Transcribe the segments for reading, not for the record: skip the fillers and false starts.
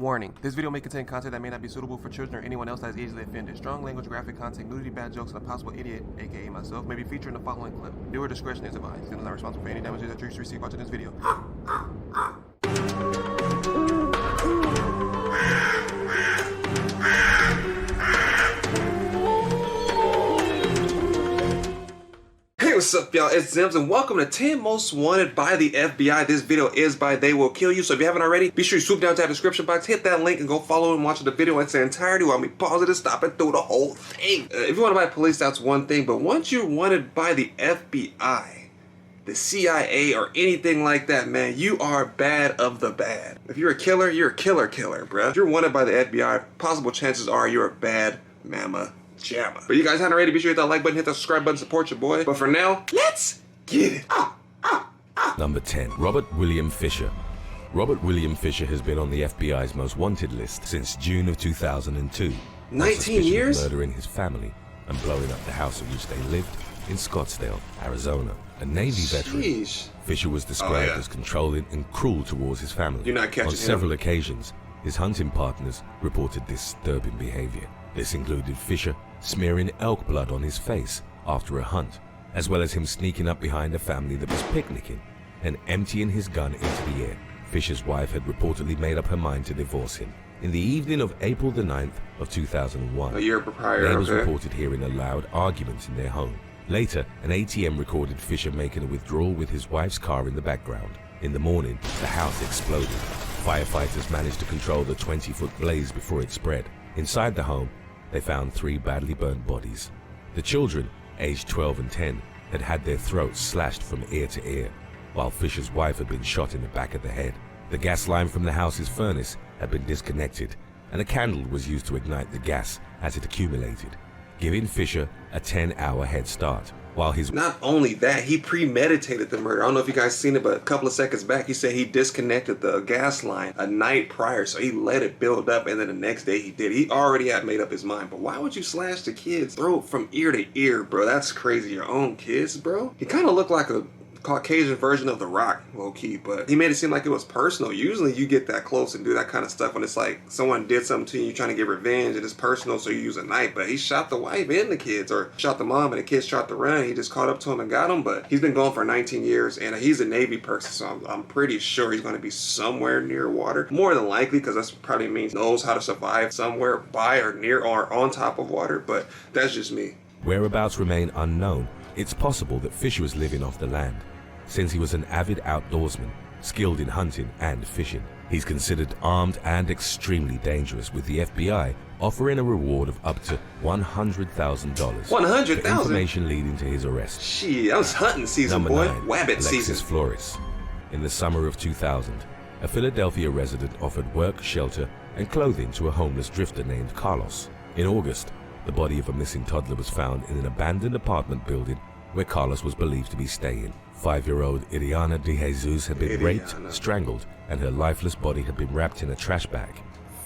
Warning, this video may contain content that may not be suitable for children or anyone else that is easily offended. Strong language, graphic content, nudity, bad jokes, and a possible idiot, aka myself, may be featured in the following clip. Viewer discretion is advised. Channel is not responsible for any damages that you receive watching this video. Hey, what's up, y'all? It's Zems, and welcome to 10 Most Wanted by the FBI. This video is by They Will Kill You, so if you haven't already, be sure you swoop down to that description box, hit that link, and go follow and watch the video in its entirety while we pause it and stop it through the whole thing. If you want to buy police, that's one thing, but once you're wanted by the FBI, the CIA, or anything like that, man, you are bad of the bad. If you're a killer, you're a killer, bruh. If you're wanted by the FBI, possible chances are you're a bad mama jamma. But you guys haven't already, be sure to hit that like button, hit that subscribe button, support your boy. But for now, let's get it. Number 10. Robert William Fisher. Robert William Fisher has been on the FBI's most wanted list since June of 2002. 19 years? Of murdering his family and blowing up the house in which they lived in Scottsdale, Arizona. A Navy veteran, Fisher was described as controlling and cruel towards his family. You're not catching on several occasions, his hunting partners reported disturbing behavior. This included Fisher smearing elk blood on his face after a hunt, as well as him sneaking up behind a family that was picnicking and emptying his gun into the air. Fisher's wife had reportedly made up her mind to divorce him. In the evening of April the 9th of 2001, a year prior, neighbors reported hearing a loud argument in their home. Later, an ATM recorded Fisher making a withdrawal with his wife's car in the background. In the morning, the house exploded. Firefighters managed to control the 20-foot blaze before it spread. Inside the home, they found 3 badly burned bodies. The children, aged 12 and 10, had had their throats slashed from ear to ear, while Fisher's wife had been shot in the back of the head. The gas line from the house's furnace had been disconnected, and a candle was used to ignite the gas as it accumulated, giving Fisher a 10-hour head start. While his Not only that, he premeditated the murder. I don't know if you guys seen it, but a couple of seconds back, he said he disconnected the gas line a night prior, so he let it build up, and then the next day he did. He already had made up his mind. But why would you slash the kid's throat from ear to ear, bro? That's crazy. Your own kids, bro? He kind of looked like a Caucasian version of The Rock, low-key, but he made it seem like it was personal. Usually you get that close and do that kind of stuff when it's like someone did something to you, you're trying to get revenge, and it's personal, so you use a knife. But he shot the wife and the kids, or shot the mom and the kids tried to run. He just caught up to him and got him. But he's been gone for 19 years, and he's a Navy person, so I'm pretty sure he's going to be somewhere near water. More than likely, because that's probably means knows how to survive somewhere by or near or on top of water, but that's just me. whereabouts remain unknown. It's possible that Fisher was living off the land, since he was an avid outdoorsman, skilled in hunting and fishing. He's considered armed and extremely dangerous, with the FBI offering a reward of up to $100,000. $100,000? Information leading to his arrest. Shit, I was hunting season, Number boy. 9, Wabbit season. Flores. In the summer of 2000, a Philadelphia resident offered work, shelter, and clothing to a homeless drifter named Carlos. In August, the body of a missing toddler was found in an abandoned apartment building where Carlos was believed to be staying. 5-year-old Iriana De Jesus had been raped, strangled, and her lifeless body had been wrapped in a trash bag.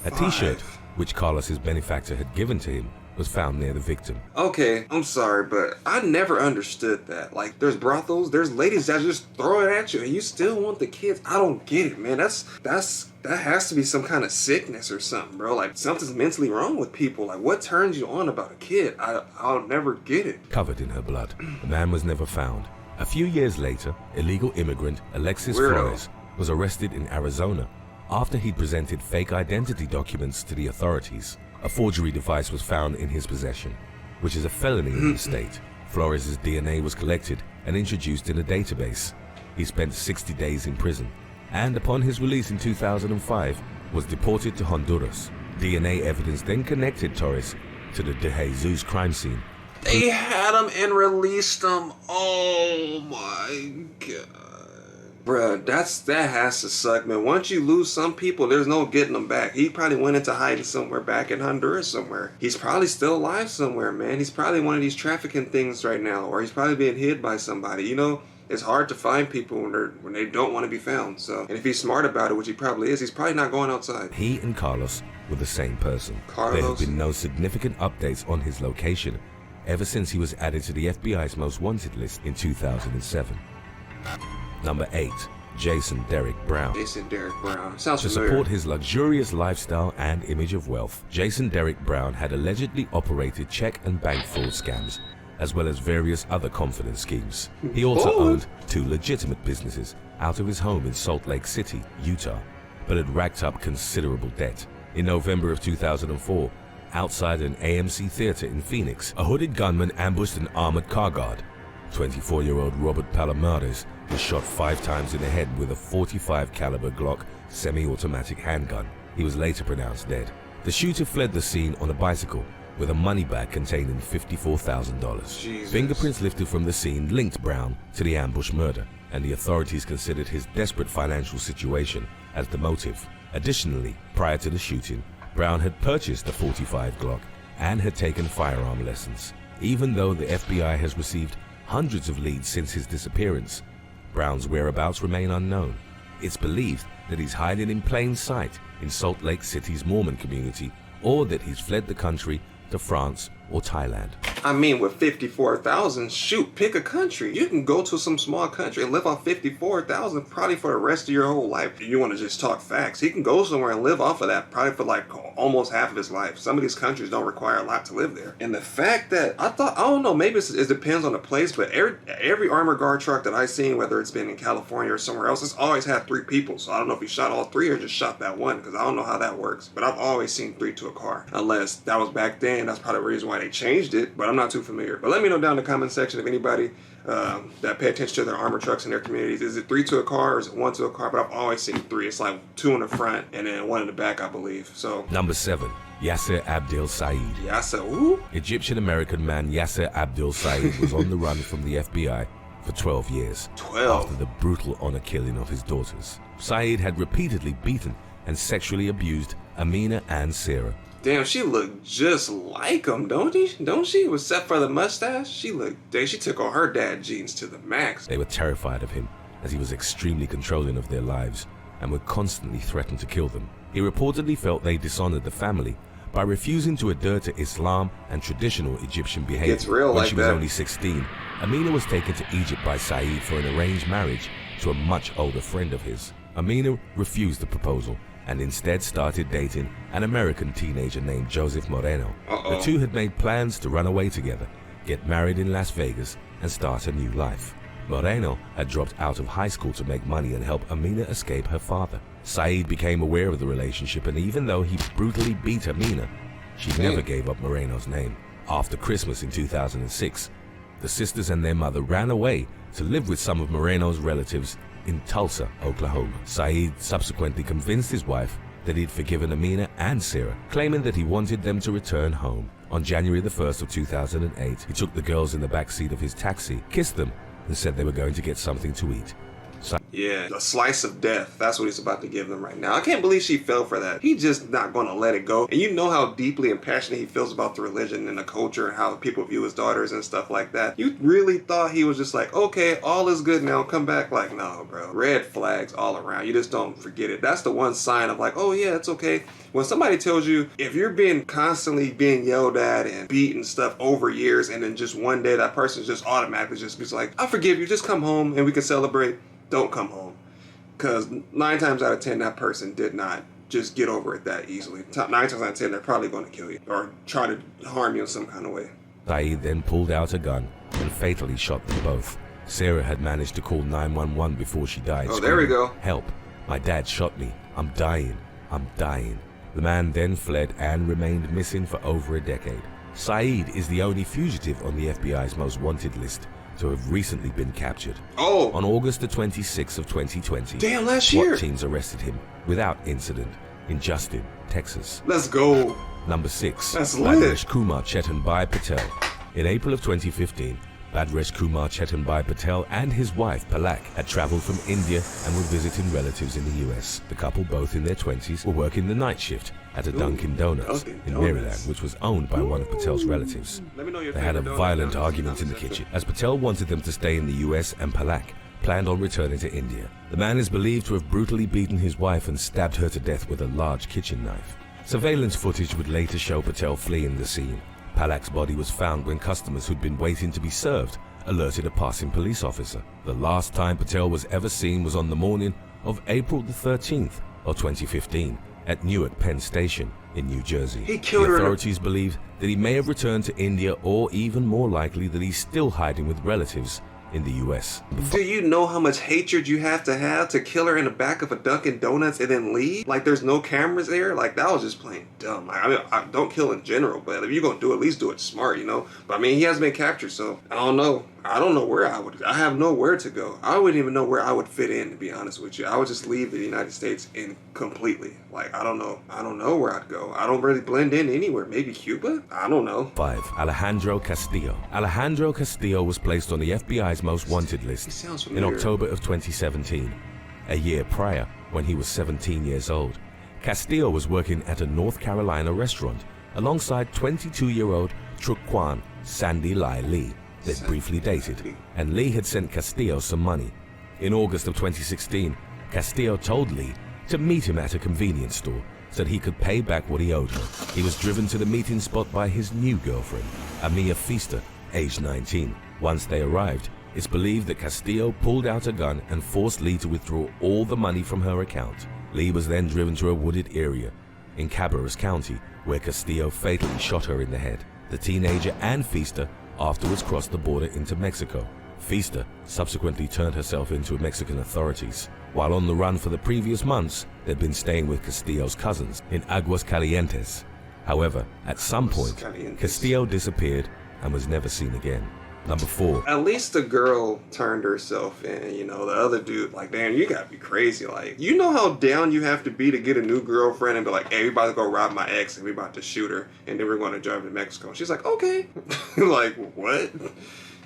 A t-shirt, which Carlos's benefactor had given to him, was found near the victim. Okay, I'm sorry, but I never understood that. Like, there's brothels, there's ladies that just throw it at you, and you still want the kids. I don't get it, man. That has to be some kind of sickness or something, bro. Like, something's mentally wrong with people. Like, what turns you on about a kid? I'll never get it. Covered in her blood, the man was never found. A few years later, illegal immigrant Alexis Flores was arrested in Arizona after he presented fake identity documents to the authorities. A forgery device was found in his possession, which is a felony in the state. Flores' DNA was collected and introduced in a database. He spent 60 days in prison, and upon his release in 2005, was deported to Honduras. DNA evidence then connected Torres to the De Jesus crime scene. They had him and released him. Oh my god. Bruh, that has to suck, man. Once you lose some people, there's no getting them back. He probably went into hiding somewhere back in Honduras somewhere. He's probably still alive somewhere, man. He's probably one of these trafficking things right now, or he's probably being hid by somebody. You know, it's hard to find people when they don't want to be found. So, and if he's smart about it, which he probably is, he's probably not going outside. He and Carlos were the same person. Carlos? There have been no significant updates on his location ever since he was added to the FBI's most wanted list in 2007. Number 8. Jason Derek Brown. Jason Derek Brown. Sounds To familiar. support his luxurious lifestyle and image of wealth, Jason Derek Brown had allegedly operated check and bank fraud scams, as well as various other confidence schemes. He also owned 2 legitimate businesses out of his home in Salt Lake City, Utah, but had racked up considerable debt. In November of 2004, outside an AMC theater in Phoenix, a hooded gunman ambushed an armored car guard. 24-year-old Robert Palomares was shot 5 times in the head with a .45 caliber Glock semi-automatic handgun. He was later pronounced dead. The shooter fled the scene on a bicycle with a money bag containing $54,000. Fingerprints lifted from the scene linked Brown to the ambush murder, and the authorities considered his desperate financial situation as the motive. Additionally, prior to the shooting, Brown had purchased a .45 Glock and had taken firearm lessons. Even though the FBI has received hundreds of leads since his disappearance, Brown's whereabouts remain unknown. It's believed that he's hiding in plain sight in Salt Lake City's Mormon community, or that he's fled the country to France or Thailand. I mean, with 54,000, shoot, pick a country. You can go to some small country and live off 54,000 probably for the rest of your whole life. If you want to just talk facts, he can go somewhere and live off of that probably for like almost half of his life. Some of these countries don't require a lot to live there. And the fact that I don't know, maybe it depends on the place, but every armored guard truck that I've seen, whether it's been in California or somewhere else, it's always had 3 people. So I don't know if he shot all 3 or just shot that one, because I don't know how that works. But I've always seen 3 to a car, unless that was back then. That's probably the reason why they changed it, but I'm not too familiar. But let me know down in the comment section if anybody that pay attention to their armor trucks in their communities. Is it 3 to a car or is it 1 to a car? But I've always seen 3. It's like 2 in the front and then 1 in the back, I believe. So Number 7. Yasser Abdul Saeed. Yasser, who? Egyptian-American man Yasser Abdul Saeed was on the run from the FBI for 12 years. 12? After the brutal honor killing of his daughters. Saeed had repeatedly beaten and sexually abused Amina and Sarah. Damn, she looked just like him, don't she? Except for the mustache, she took on her dad genes to the max. They were terrified of him, as he was extremely controlling of their lives and would constantly threaten to kill them. He reportedly felt they dishonored the family by refusing to adhere to Islam and traditional Egyptian behavior. It's real when like she was that. only 16, Amina was taken to Egypt by Saeed for an arranged marriage to a much older friend of his. Amina refused the proposal and instead started dating an American teenager named Joseph Moreno. The two had made plans to run away together, get married in Las Vegas, and start a new life. Moreno had dropped out of high school to make money and help Amina escape her father. Saeed became aware of the relationship, and even though he brutally beat Amina, she never gave up Moreno's name. After Christmas in 2006, the sisters and their mother ran away to live with some of Moreno's relatives in Tulsa, Oklahoma. Saeed subsequently convinced his wife that he'd forgiven Amina and Sarah, claiming that he wanted them to return home. On January the 1st of 2008, he took the girls in the back seat of his taxi, kissed them, and said they were going to get something to eat. Yeah, a slice of death. That's what he's about to give them right now. I can't believe she fell for that. He's just not going to let it go. And you know how deeply and passionate he feels about the religion and the culture and how people view his daughters and stuff like that. You really thought he was just like, okay, all is good now, come back. Like, no, bro. Red flags all around. You just don't forget it. That's the one sign of like, oh yeah, it's okay. When somebody tells you, if you're constantly being yelled at and beaten stuff over years, and then just one day that person just automatically just be like, I forgive you, just come home and we can celebrate. Don't come home. Because 9 times out of 10, that person did not just get over it that easily. 9 times out of 10, they're probably going to kill you or try to harm you in some kind of way. Saeed then pulled out a gun and fatally shot them both. Sarah had managed to call 911 before she died. Oh, there we go. Help. My dad shot me. I'm dying. I'm dying. The man then fled and remained missing for over a decade. Saeed is the only fugitive on the FBI's most wanted list to have recently been captured. Oh! On August the 26th of 2020, damn, last year! SWAT teams arrested him without incident in Justin, Texas. Let's go! Number 6. That's lit! Badresh Kumar Chetanbhai Patel. In April of 2015, Badresh Kumar Chetanbhai Patel and his wife Palak had traveled from India and were visiting relatives in the US. The couple, both in their 20s, were working the night shift at a Dunkin' Donuts in Maryland, which was owned by one of Patel's relatives. They had a violent argument in the kitchen, as Patel wanted them to stay in the US and Palak planned on returning to India. The man is believed to have brutally beaten his wife and stabbed her to death with a large kitchen knife. Surveillance footage would later show Patel fleeing the scene. Palak's body was found when customers who'd been waiting to be served alerted a passing police officer. The last time Patel was ever seen was on the morning of April the 13th of 2015 at Newark Penn Station in New Jersey. He killed her. Authorities believe that he may have returned to India, or even more likely that he's still hiding with relatives in the US. Do you know how much hatred you have to kill her in the back of a Dunkin' Donuts and then leave? Like, there's no cameras there? Like, that was just plain dumb. Like, I mean, I don't kill in general, but if you're gonna do it, at least do it smart, you know? But I mean, he has been captured, so I don't know. I don't know where I have nowhere to go. I wouldn't even know where I would fit in, to be honest with you. I would just leave the United States in completely. Like, I don't know where I'd go. I don't really blend in anywhere. Maybe Cuba? I don't know. 5. Alejandro Castillo. Alejandro Castillo was placed on the FBI's most wanted list in October of 2017, a year prior when he was 17 years old. Castillo was working at a North Carolina restaurant alongside 22-year-old Truquan Sandy Lai Lee. They'd briefly dated, and Lee had sent Castillo some money. In August of 2016, Castillo told Lee to meet him at a convenience store so that he could pay back what he owed her. He was driven to the meeting spot by his new girlfriend, Amia Feaster, aged 19. Once they arrived, it's believed that Castillo pulled out a gun and forced Lee to withdraw all the money from her account. Lee was then driven to a wooded area in Cabarrus County, where Castillo fatally shot her in the head. The teenager and Feaster afterwards crossed the border into Mexico. Feaster subsequently turned herself in to Mexican authorities. While on the run for the previous months, they'd been staying with Castillo's cousins in Aguas Calientes. However, at some point, Castillo disappeared and was never seen again. Number 4. At least the girl turned herself in, you know, the other dude, like, damn, you gotta be crazy. Like, you know how down you have to be to get a new girlfriend and be like, hey, we about to go rob my ex and we about to shoot her and then we're going to drive to Mexico. She's like, okay. Like, what?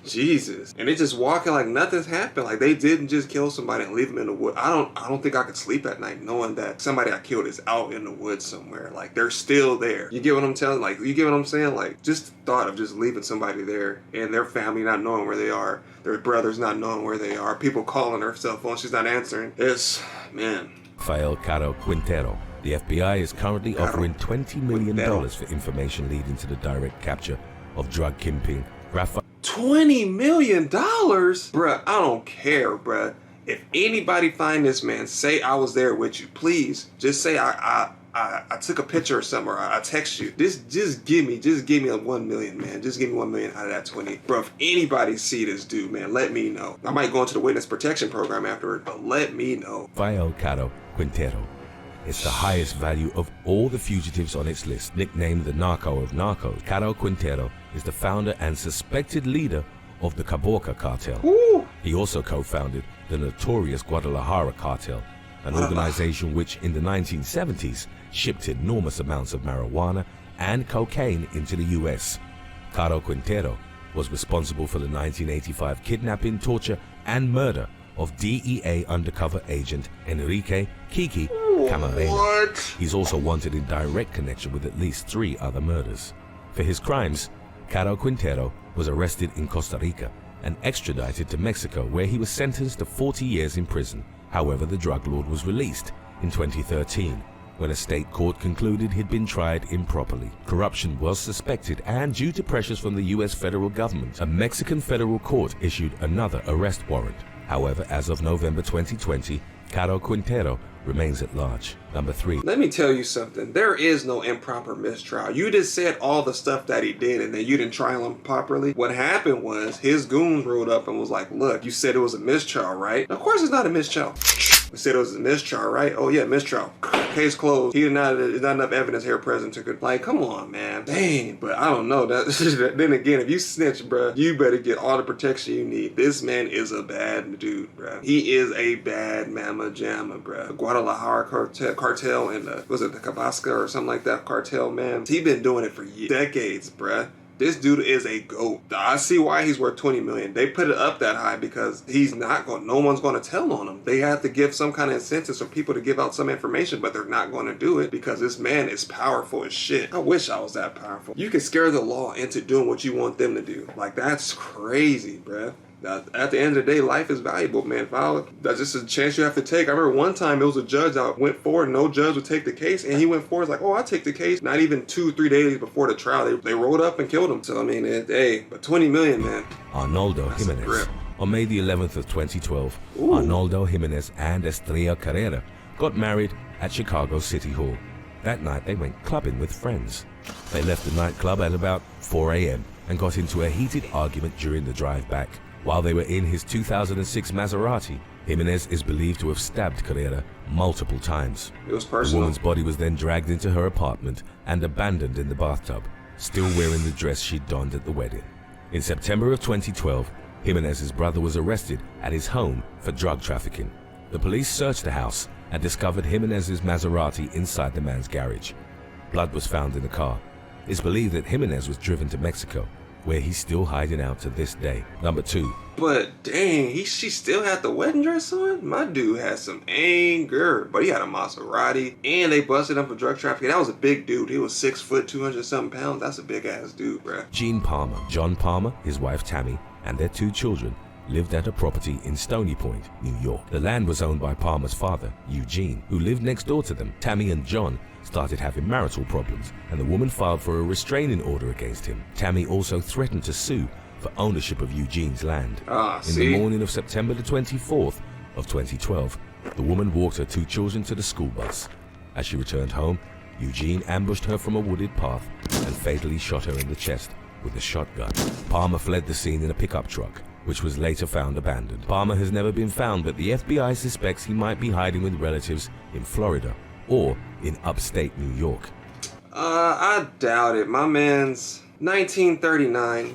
Jesus. And they just walking like nothing's happened. Like, they didn't just kill somebody and leave them in the wood. I don't think I could sleep at night knowing that somebody I killed is out in the woods somewhere. Like, they're still there. You get what I'm telling? Like, you get what I'm saying? Like, just thought of just leaving somebody there and their family not knowing where they are, their brothers not knowing where they are, people calling her cell phone, she's not answering. It's, man. Caro Quintero. The FBI is currently offering $20 million for information leading to the direct capture of drug kingpin Rafael. $20 million? Bruh, I don't care, bruh. If anybody find this man, say I was there with you. Please, just say I took a picture or something, or I text you. Just give me a 1 million, man. Just give me 1 million out of that 20. Bro, if anybody see this dude, man, let me know. I might go into the witness protection program afterward, but let me know. Caro Quintero. It's the highest value of all the fugitives on its list. Nicknamed the Narco of Narcos, Caro Quintero is the founder and suspected leader of the Caborca cartel. Woo! He also co-founded the notorious Guadalajara cartel, an organization which in the 1970s shipped enormous amounts of marijuana and cocaine into the US. Caro Quintero was responsible for the 1985 kidnapping, torture, and murder of DEA undercover agent Enrique Kiki Camarena. What? He's also wanted in direct connection with at least 3 other murders. For his crimes, Caro Quintero was arrested in Costa Rica and extradited to Mexico, where he was sentenced to 40 years in prison. However, the drug lord was released in 2013 when a state court concluded he'd been tried improperly. Corruption was suspected, and due to pressures from the US federal government, a Mexican federal court issued another arrest warrant. However, as of November 2020, Caro Quintero remains at large. Number 3. Let me tell you something. There is no improper mistrial. You just said all the stuff that he did and then you didn't trial him properly. What happened was his goons rode up and was like, look, you said it was a mistrial, right? Of course it's not a mistrial. We said it was a mistrial, right? Oh yeah, mistrial. Case closed. There's not enough evidence here present to could, like, come on, man. Dang, but I don't know. Then again, if you snitch, bruh, you better get all the protection you need. This man is a bad dude, bruh. He is a bad mama jamma, bruh. The Guadalajara cartel and was it the Cabasca or something like that cartel, man? He been doing it for decades, bruh. This dude is a GOAT. I see why he's worth 20 million. They put it up that high because no one's going to tell on him. They have to give some kind of incentives for people to give out some information, but they're not going to do it because this man is powerful as shit. I wish I was that powerful. You can scare the law into doing what you want them to do. Like, that's crazy, bruh. At the end of the day, life is valuable, man. That's just a chance you have to take. I remember one time it was a judge that went forward, no judge would take the case, and he went forward, like, oh, I'll take the case. Not even 2-3 days before the trial, they rolled up and killed him. So, I mean, but 20 million, man. Ronaldo Jimenez. On May the 11th of 2012, Ronaldo Jimenez and Estrella Carrera got married at Chicago City Hall. That night, they went clubbing with friends. They left the nightclub at about 4 a.m. and got into a heated argument during the drive back. While they were in his 2006 Maserati, Jimenez is believed to have stabbed Carrera multiple times. It was personal. The woman's body was then dragged into her apartment and abandoned in the bathtub, still wearing the dress she'd donned at the wedding. In September of 2012, Jimenez's brother was arrested at his home for drug trafficking. The police searched the house and discovered Jimenez's Maserati inside the man's garage. Blood was found in the car. It's believed that Jimenez was driven to Mexico, where he's still hiding out to this day. Number 2. But dang, she still had the wedding dress on? My dude had some anger. But he had a Maserati, and they busted him for drug trafficking. That was a big dude. He was 6 foot, 200-something pounds. That's a big ass dude, bruh. Gene Palmer, John Palmer, his wife Tammy, and their 2 children lived at a property in Stony Point, New York. The land was owned by Palmer's father, Eugene, who lived next door to them. Tammy and John started having marital problems, and the woman filed for a restraining order against him. Tammy also threatened to sue for ownership of Eugene's land. In the morning of September the 24th of 2012, the woman walked her 2 children to the school bus. As she returned home, Eugene ambushed her from a wooded path and fatally shot her in the chest with a shotgun. Palmer fled the scene in a pickup truck, which was later found abandoned. Palmer has never been found, but the FBI suspects he might be hiding with relatives in Florida or in upstate New York. I doubt it. My man's 1939.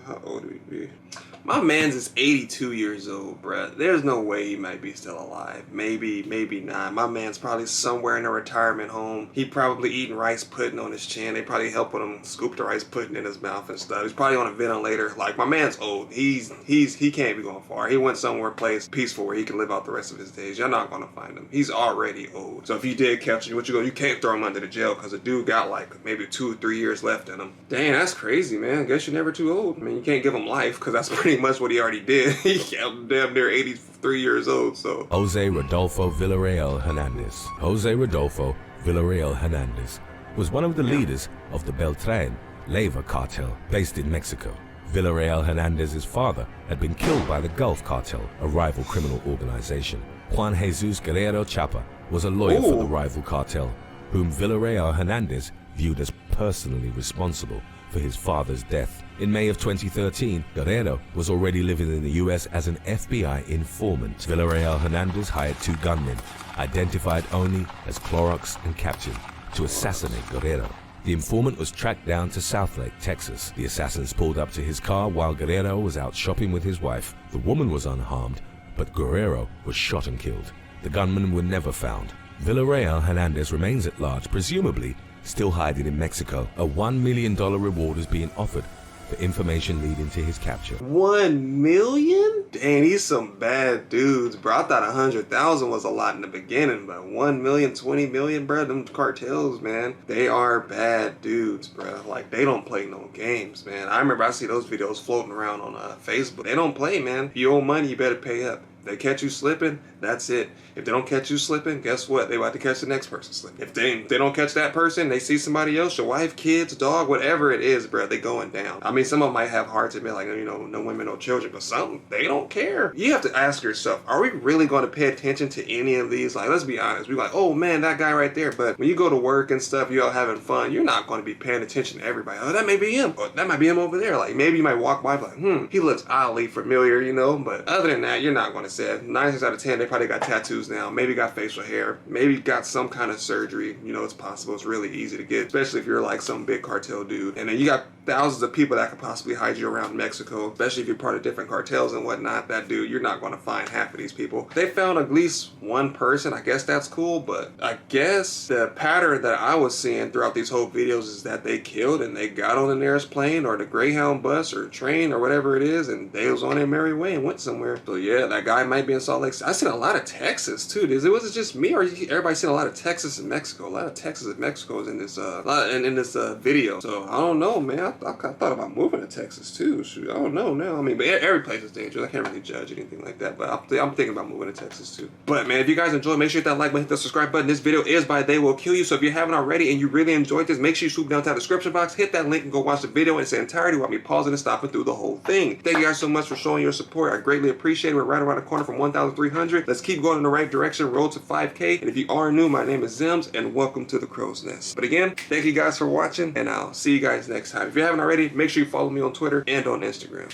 How old would he be? My man's is 82 years old, bruh. There's no way he might be still alive. Maybe not. My man's probably somewhere in a retirement home. He probably eating rice pudding on his chin. They probably helping him scoop the rice pudding in his mouth and stuff. He's probably on a ventilator. Like, my man's old. He can't be going far. He went somewhere peaceful where he can live out the rest of his days. You're not gonna find him. He's already old. So if you did catch him, you can't throw him under the jail because the dude got like maybe 2 or 3 years left in him. Dang, that's crazy, man. I guess you're never too old. I mean, you can't give him life because that's pretty much what he already did. He's damn near 83 years old, so. Jose Rodolfo Villarreal Hernandez. Jose Rodolfo Villarreal Hernandez was one of the leaders of the Beltran Leyva cartel based in Mexico. Villarreal Hernandez's father had been killed by the Gulf Cartel, a rival criminal organization. Juan Jesus Guerrero Chapa was a lawyer for the rival cartel, whom Villarreal Hernandez viewed as personally responsible for his father's death. In May of 2013, Guerrero was already living in the US as an FBI informant. Villarreal Hernandez hired 2 gunmen, identified only as Clorox and Captain, to assassinate Guerrero. The informant was tracked down to Southlake, Texas. The assassins pulled up to his car while Guerrero was out shopping with his wife. The woman was unharmed, but Guerrero was shot and killed. The gunmen were never found. Villarreal Hernandez remains at large, presumably still hiding in Mexico. A $1 million reward is being offered for information leading to his capture. 1 million? Dang, he's some bad dudes, bro. I thought 100,000 was a lot in the beginning, but 1 million, 20 million, bro. Them cartels, man, they are bad dudes, bro. Like, they don't play no games, man. I remember I see those videos floating around on Facebook. They don't play, man. If you owe money, you better pay up. If they catch you slipping, that's it. If they don't catch you slipping, guess what? They about to catch the next person slipping. If they don't catch that person, they see somebody else, your wife, kids, dog, whatever it is, bro, they going down. I mean, some of them might have hearts and be like, no women, no children, but some, they don't care. You have to ask yourself, are we really going to pay attention to any of these? Like, let's be honest. We're like, oh man, that guy right there. But when you go to work and stuff, you all having fun, you're not going to be paying attention to everybody. Oh, that may be him. Or that might be him over there. Like, maybe you might walk by like, he looks oddly familiar, but other than that, you're not going to say it. 9 out of 10, they probably got tattoos now, maybe got facial hair, maybe got some kind of surgery. It's possible. It's really easy to get, especially if you're like some big cartel dude. And then you got thousands of people that could possibly hide you around Mexico, especially if you're part of different cartels and whatnot. That dude, you're not going to find half of these people. They found at least one person. I guess that's cool, but I guess the pattern that I was seeing throughout these whole videos is that they killed and they got on the nearest plane or the Greyhound bus or train or whatever it is, and they was on their merry way and went somewhere. So yeah, that guy might be in Salt Lake. I seen a lot of Texas too. It wasn't just me, or everybody seen a lot of Texas and Mexico. A lot of Texas and Mexico is in this in this video. So I don't know, man. thought about moving to Texas too. Shoot, I don't know now. I mean, but every place is dangerous. I can't really judge anything like that. But I'm thinking about moving to Texas too. But man, if you guys enjoyed, make sure you hit that like button, hit the subscribe button. This video is by They Will Kill You. So if you haven't already and you really enjoyed this, make sure you swoop down to the description box, hit that link, and go watch the video in its entirety while me pausing and stopping through the whole thing. Thank you guys so much for showing your support. I greatly appreciate it. We're right around the corner from 1,300. Let's keep going in the right direction. Roll to 5K. And if you are new, my name is Zems, and welcome to the Crow's Nest. But again, thank you guys for watching, and I'll see you guys next time. If you haven't already, make sure you follow me on Twitter and on Instagram.